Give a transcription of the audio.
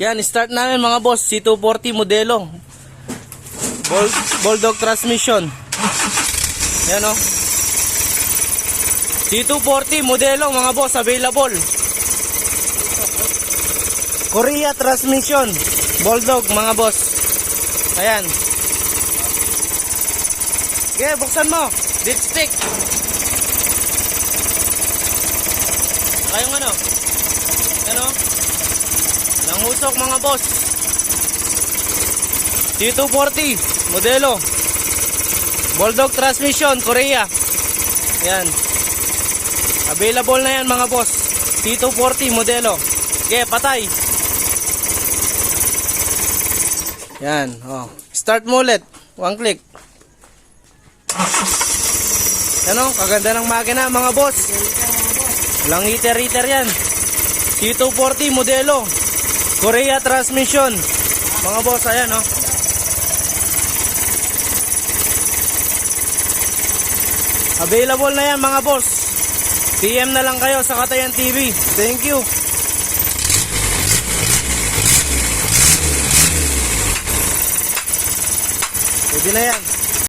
Yan, start namin mga boss. C240 modelo. Bulldog transmission. Yan o. C240 modelo mga boss, available. Korea transmission. Bulldog mga boss. Ayan. Okay, buksan mo. Dipstick. Kayong ano? Ano? Nangusok mga boss. C240 modelo. Bulldog transmission, Korea. Yan. Available na yan mga boss. C240 modelo. Okay, patay. Yan, oh. Start mo ulit. One click. Yan o, kaganda ng makina mga boss. Walang heater yan. C240 modelo. Korea transmission. Mga boss, ayan o. Available na yan mga boss. PM na lang kayo sa Katayan TV. Thank you. Pwede na yan.